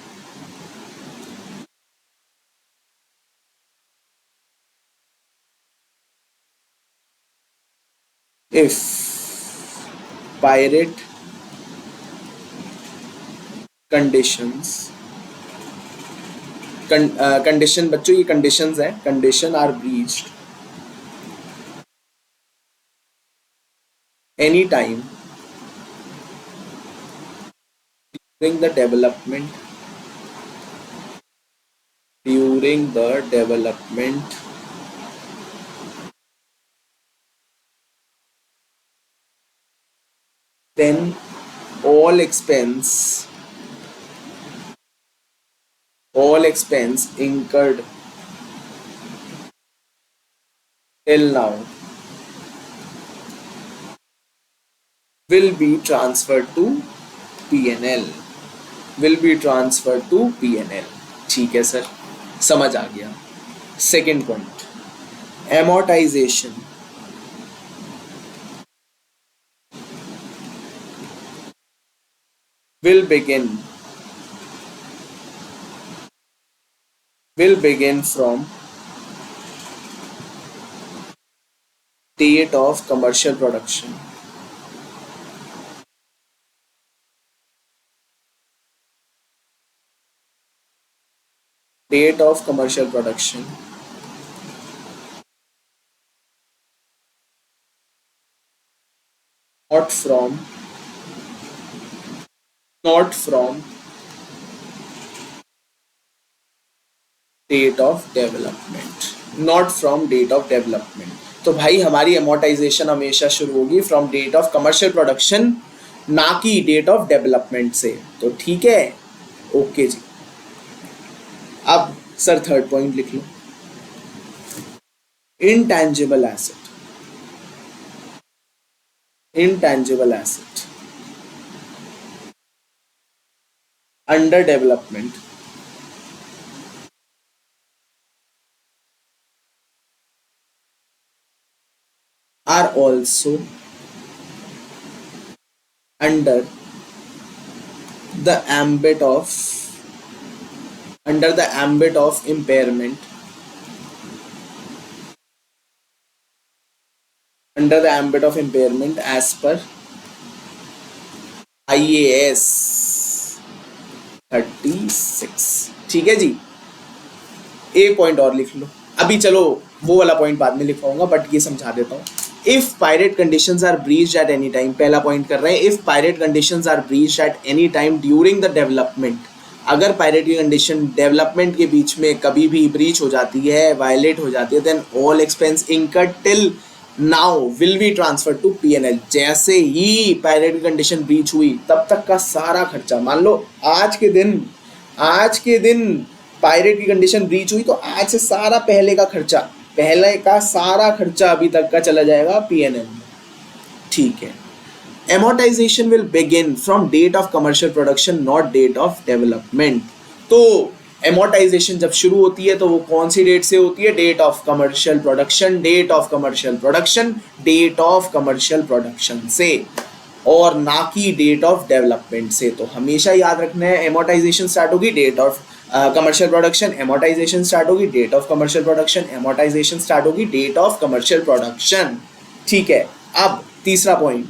इफ पायरेट कंडीशंस, कंडीशन बच्चों ये कंडीशंस है, condition are breached any time during the development, during the development then all expense incurred till now will be transferred to P&L, will be transferred to P&L। ठीक है sir, समझ आ गया। Second point, amortization will begin from date of commercial production, date of commercial production not from date of development, not from date of development। तो भाई हमारी amortization हमेशा शुरू होगी from date of commercial production, ना कि date of development से। तो ठीक है, ओके जी। अब सर थर्ड पॉइंट लिख लो, intangible asset, intangible asset under development are also under the ambit of impairment, under the ambit of impairment as per IAS 36। ठीक है जी। एक पॉइंट और लिख लो, अभी चलो वो वाला पॉइंट बाद में लिखवाऊंगा बट ये समझा देता हूँ। If pirate conditions are breached at any time, पहला पॉइंट कर रहे हैं, if pirate conditions are breached at any time during the development, अगर पायरेट की कंडीशन डेवलपमेंट के बीच में कभी भी ब्रीच हो जाती है, वायलेट हो जाती है, then all expense incurred till now will be transfer to P&L। जैसे ही पायरेट की कंडीशन ब्रीच हुई तब तक का सारा खर्चा, मान लो आज के दिन पायरेट की कंडीशन ब्रीच हुई तो आज से सारा पहले का सारा खर्चा अभी तक का चला जाएगा P&L में। ठीक है। amortization will begin from date of commercial production not date of development। तो amortization जब शुरू होती है तो वो कौन सी डेट से होती है? Date of commercial production, date of commercial production, date of commercial production से, और ना कि डेट ऑफ डेवलपमेंट से। तो हमेशा याद रखना है, amortization स्टार्ट होगी date of commercial production, amortization start होगी date of commercial production, amortization start होगी डेट ऑफ कमर्शियल प्रोडक्शन। ठीक है। अब तीसरा point,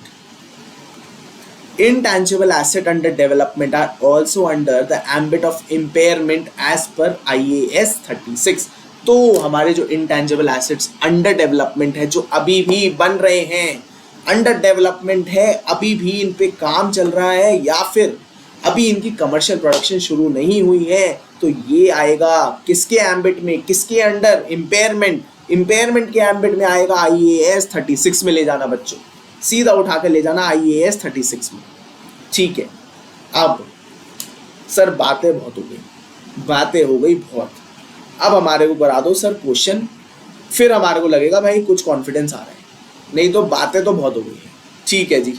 intangible asset under development are also under the ambit of impairment as per IAS 36। तो हमारे जो intangible assets under development है, जो अभी भी बन रहे हैं, under development है, अभी भी इन पे काम चल रहा है या फिर अभी इनकी कमर्शियल प्रोडक्शन शुरू नहीं हुई है, तो ये आएगा किसके एम्बिट में, किसके अंडर? इम्पेयरमेंट के एम्बिट में आएगा। IAS 36 में ले जाना बच्चों, सीधा उठा के ले जाना IAS 36 में। ठीक है, अब सर बातें बहुत हो गई, बातें हो गई बहुत, अब हमारे को करा दो सर क्वेश्चन, फिर हमारे को लगेगा भाई कुछ कॉन्फिडेंस आ रहा है, नहीं तो बातें तो बहुत हो गई है। ठीक है जी,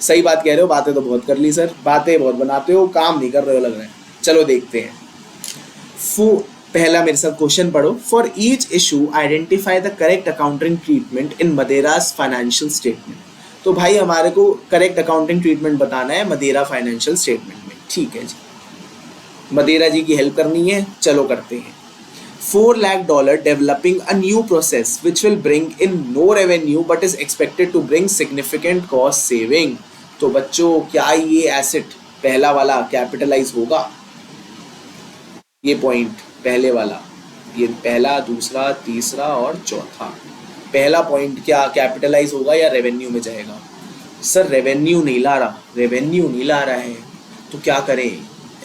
सही बात कह रहे हो, बातें तो बहुत कर ली सर, बातें बहुत बनाते हो, काम नहीं कर रहे हो लग रहा है। चलो देखते हैं। पहला मेरे साथ क्वेश्चन पढ़ो। For each issue identify the correct accounting treatment in मदेरास फाइनेंशियल स्टेटमेंट। तो भाई हमारे को करेक्ट अकाउंटिंग ट्रीटमेंट बताना है मदेरा फाइनेंशियल स्टेटमेंट में। ठीक है जी, मदेरा जी की हेल्प करनी है, चलो करते हैं। $4 lakh developing a new process which will bring in no revenue but is expected to bring significant cost saving। तो बच्चों क्या ये एसेट पहला वाला कैपिटलाइज होगा? ये पॉइंट पहले वाला, ये पहला, दूसरा, तीसरा और चौथा, पहला पॉइंट क्या कैपिटलाइज होगा या रेवेन्यू में जाएगा? सर रेवेन्यू नहीं ला रहा, रेवेन्यू नहीं ला रहा है तो क्या करें?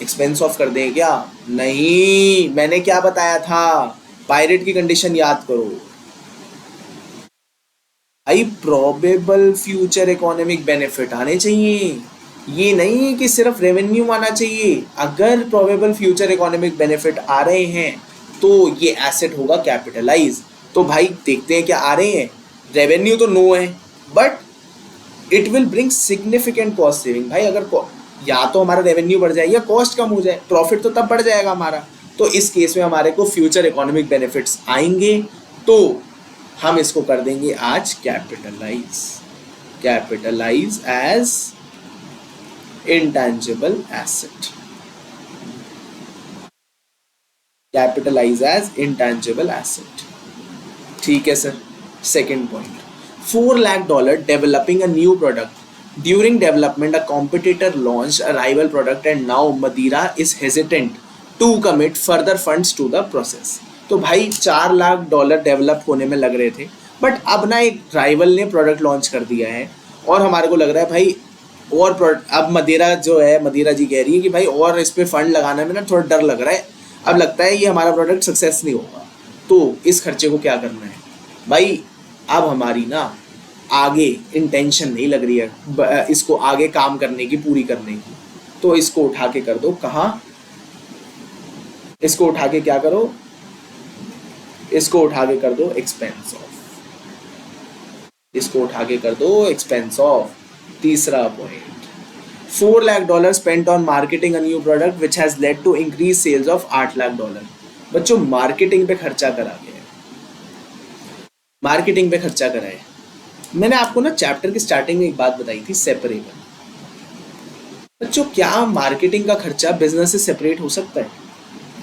एक्सपेंस ऑफ कर दें क्या? नहीं, मैंने क्या बताया था, पायरेट की कंडीशन याद करो भाई, प्रोबेबल फ्यूचर इकोनॉमिक बेनिफिट आने चाहिए, ये नहीं कि सिर्फ रेवेन्यू आना चाहिए। अगर प्रोबेबल फ्यूचर इकोनॉमिक बेनिफिट आ रहे हैं तो ये एसेट होगा कैपिटलाइज। तो भाई देखते हैं क्या आ रहे हैं। रेवेन्यू तो नो है but it will bring significant cost saving. भाई अगर या तो हमारा रेवेन्यू बढ़ जाए या कॉस्ट कम हो जाए, प्रॉफिट तो तब बढ़ जाएगा हमारा। तो इस केस में हमारे को फ्यूचर इकोनॉमिक बेनिफिट्स आएंगे, तो हम इसको कर देंगे आज capitalise, capitalise as intangible asset, capitalize as intangible asset। ठीक है sir. Second point, $4 lakh developing a new product, during development a competitor launched a rival product and now Madira is hesitant to commit further funds to the process। तो भाई $4 lakh develop होने में लग रहे थे, but अब ना एक राइवल ने प्रोडक्ट लॉन्च कर दिया है और हमारे को लग रहा है भाई और अब मदिरा जो है, मदिरा जी कह रही है कि भाई और इस पे फंड लगाने में ना थोड़ा डर लग रहा है, अब लगता है ये हमारा प्रोडक्ट सक्सेस नहीं होगा, तो इस खर्चे को क्या करना है भाई? अब हमारी ना आगे इंटेंशन नहीं लग रही है इसको आगे काम करने की, पूरी करने की, तो इसको उठा के कर दो कहाँ, इसको उठा के क्या करो, इसको उठा के कर दो एक्सपेंस ऑफ, इसको उठा के कर दो एक्सपेंस ऑफ। तीसरा point, $4 lakh spent on marketing a new product which has led to increased sales of $8 lakh। बच्चों मार्केटिंग पे खर्चा करा गया है, मार्केटिंग पे खर्चा करा है। मैंने आपको ना चैप्टर की स्टार्टिंग में एक बात बताई थी, सेपरेबल। बच्चों क्या मार्केटिंग का खर्चा बिजनेस से सेपरेट हो सकता है?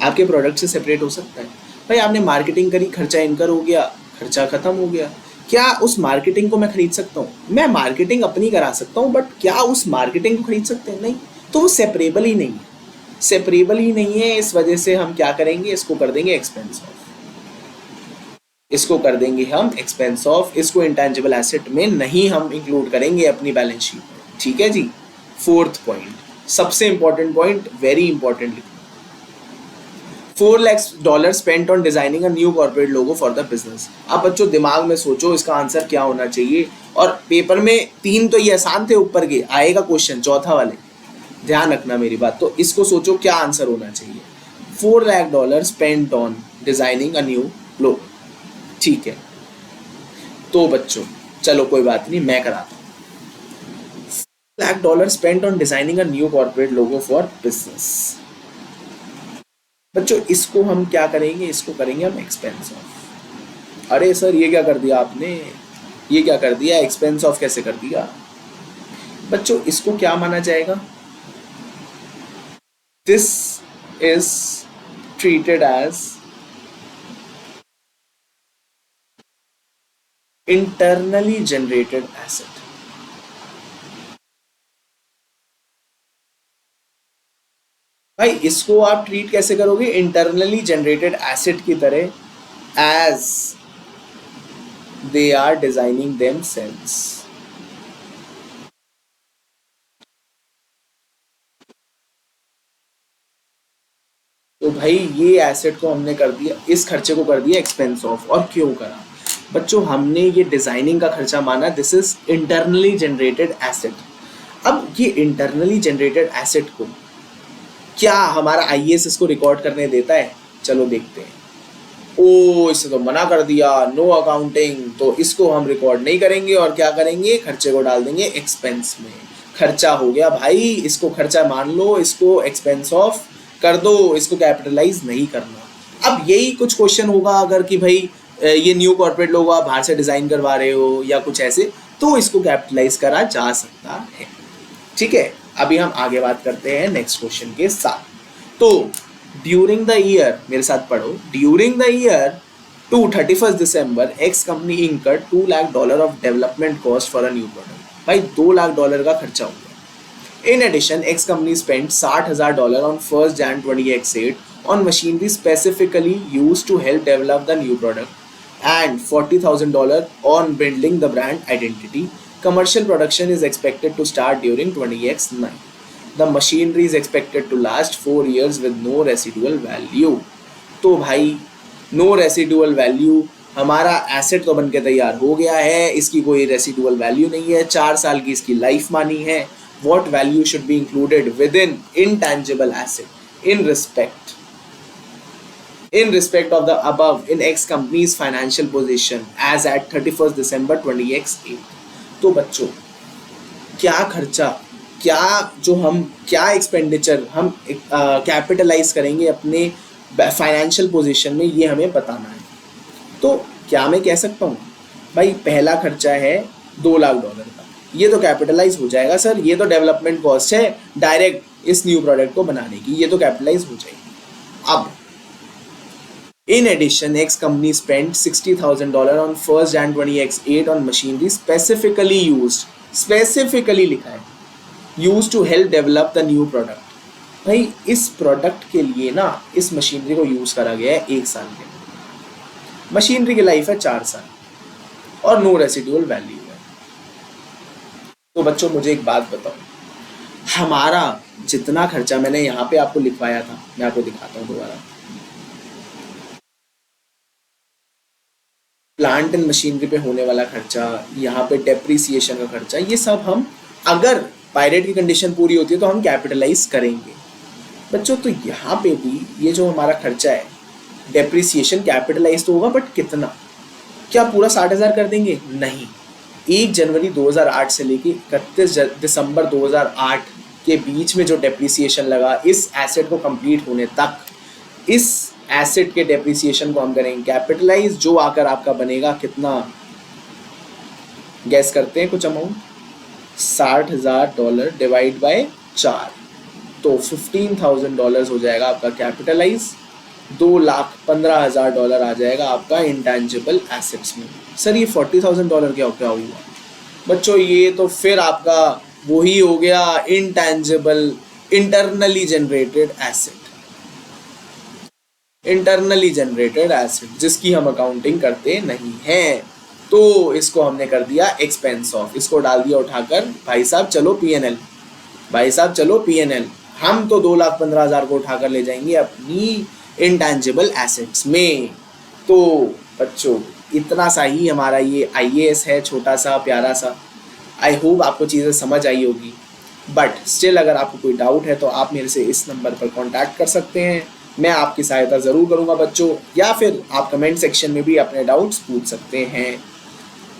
आपके प्रोडक्ट से सेपरेट हो सकता है? भाई आपने मार्केटिंग करी, खर्चा इनकर हो गया, खर्चा खत्म हो गया। क्या उस मार्केटिंग को मैं खरीद सकता हूँ? मैं मार्केटिंग अपनी करा सकता हूँ, बट क्या उस मार्केटिंग को खरीद सकते हैं? नहीं, तो वो सेपरेबल ही नहीं है, सेपरेबल ही नहीं है। इस वजह से हम क्या करेंगे, इसको कर देंगे एक्सपेंस ऑफ, इसको कर देंगे हम एक्सपेंस ऑफ, इसको इंटेंजिबल एसेट में नहीं हम इंक्लूड करेंगे अपनी बैलेंस शीट में। ठीक है जी। फोर्थ पॉइंट, सबसे important point, very important, $4 lakh spent on designing a new corporate logo for the business। अब बच्चों दिमाग में सोचो इसका आंसर क्या होना चाहिए, और पेपर में 3 तो ये आसान थे, ऊपर के आएगा क्वेश्चन चौथा वाले, ध्यान रखना मेरी बात। तो इसको सोचो क्या आंसर होना चाहिए। $4 lakh spent on designing a new logo। ठीक है, तो बच्चों चलो कोई बात नहीं, मैं कराता हूँ। $4 lakh spent on designing a new corporate logo for business। बच्चों इसको हम क्या करेंगे, इसको करेंगे हम एक्सपेंस ऑफ। अरे सर ये क्या कर दिया आपने, ये क्या कर दिया, एक्सपेंस ऑफ कैसे कर दिया? बच्चों इसको क्या माना जाएगा? This is treated as internally generated asset. भाई इसको आप ट्रीट कैसे करोगे? इंटरनली जनरेटेड एसेट की तरह, as they are designing themselves. तो भाई ये एसेट को हमने कर दिया, इस खर्चे को कर दिया एक्सपेंस ऑफ। और क्यों करा? बच्चों हमने ये डिजाइनिंग का खर्चा माना, this is internally generated asset. अब ये इंटरनली जनरेटेड एसेट को क्या हमारा आईएएस इसको रिकॉर्ड करने देता है? चलो देखते हैं। ओ इससे तो मना कर दिया, नो अकाउंटिंग, तो इसको हम रिकॉर्ड नहीं करेंगे और क्या करेंगे, खर्चे को डाल देंगे एक्सपेंस में। खर्चा हो गया भाई, इसको खर्चा मान लो, इसको एक्सपेंस ऑफ कर दो, इसको कैपिटलाइज नहीं करना। अब यही कुछ क्वेश्चन होगा अगर कि भाई ये न्यू कॉर्पोरेट लोग आप बाहर से डिजाइन करवा रहे हो या कुछ ऐसे, तो इसको कैपिटलाइज करा जा सकता है। ठीक है, अभी हम आगे बात करते हैं नेक्स्ट क्वेश्चन के साथ। तो ड्यूरिंग द ईयर, मेरे साथ पढ़ो, during the year to 31 December X company incurred $2 lakh of development cost for a new product. भाई $2 लाख का खर्चा हो गया। In addition X company spend $60,000 on 1 Jan 2028 on machinery specifically used to help develop the new product and $40,000 on building the brand identity. Commercial production is expected to start during 20X9. The machinery is expected to last 4 years with no residual value. तो भाई no residual value, हमारा asset तो बन के तैयार हो गया है, इसकी कोई रेसिडुअल वैल्यू नहीं है, 4 साल की इसकी लाइफ मानी है। What value should be included within intangible asset in respect of the above in X company's financial position as at 31st December 20X8। तो बच्चों क्या खर्चा, क्या एक्सपेंडिचर हम कैपिटलाइज करेंगे अपने फाइनेंशियल पोजीशन में, ये हमें बताना है। तो क्या मैं कह सकता हूँ भाई पहला खर्चा है $2 लाख का, ये तो कैपिटलाइज हो जाएगा सर, ये तो डेवलपमेंट कॉस्ट है डायरेक्ट इस न्यू प्रोडक्ट को बनाने की, ये तो कैपिटलाइज हो जाएगी। अब in addition X company spent $60,000 on 1 Jan 20X8 on machinery specifically लिखा है used to help develop the new product। भाई इस प्रोडक्ट के लिए ना इस मशीनरी को यूज करा गया है 1 साल के, मशीनरी की लाइफ है 4 साल और नो रेसिडुअल वैल्यू है। तो बच्चों मुझे एक बात बताओ, हमारा जितना खर्चा मैंने यहाँ पे आपको लिखवाया था, मैं आपको दिखाता हूँ दोबारा, प्लांट एंड मशीनरी पे होने वाला खर्चा, यहाँ पे डेप्रिसिएशन का खर्चा, ये सब हम अगर पायरेट की कंडीशन पूरी होती है तो हम कैपिटलाइज करेंगे। बच्चों तो यहाँ पे भी ये जो हमारा खर्चा है डेप्रिसिएशन कैपिटलाइज तो होगा, बट कितना, क्या पूरा 60,000 कर देंगे? नहीं। 1 जनवरी 2008 से लेके 31 दिसंबर 2008 के बीच में जो डेप्रिसिएशन लगा इस एसेट को कंप्लीट होने तक, इस एसेट के डेप्रिसिएशन को हम करेंगे कैपिटलाइज, जो आकर आपका बनेगा कितना, गैस करते हैं कुछ अमाउंट, $60,000 डिवाइड बाय 4, तो $15,000 हो जाएगा आपका कैपिटलाइज, $2,15,000 आ जाएगा आपका इंटेंजिबल एसेट्स में। सर ये $40,000 क्या हुआ? बच्चों ये तो फिर आपका वही हो गया इंटेंजिबल इंटरनली जनरेटेड एसेट, जिसकी हम अकाउंटिंग करते नहीं हैं, तो इसको हमने कर दिया एक्सपेंस ऑफ, इसको डाल दिया उठाकर भाई साहब चलो पीएनएल, हम तो 2,15,000 को उठाकर ले जाएंगे अपनी इंटेंजिबल एसेट्स में। तो बच्चों इतना सा ही हमारा ये आईएएस है, छोटा सा प्यारा सा। आई होप आपको चीज़ें समझ आई होगी, बट स्टिल अगर आपको कोई डाउट है तो आप मेरे से इस नंबर पर कॉन्टैक्ट कर सकते हैं, मैं आपकी सहायता ज़रूर करूँगा बच्चों, या फिर आप कमेंट सेक्शन में भी अपने डाउट्स पूछ सकते हैं।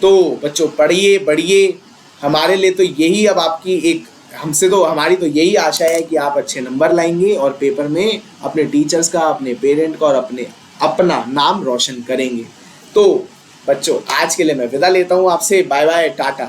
तो बच्चों पढ़िए बढ़िए, हमारे लिए तो यही अब आपकी एक हमारी तो यही आशा है कि आप अच्छे नंबर लाएंगे और पेपर में अपने टीचर्स का, अपने पेरेंट का और अपना नाम रोशन करेंगे। तो बच्चों आज के लिए मैं विदा लेता हूँ आपसे, बाय बाय, टाटा।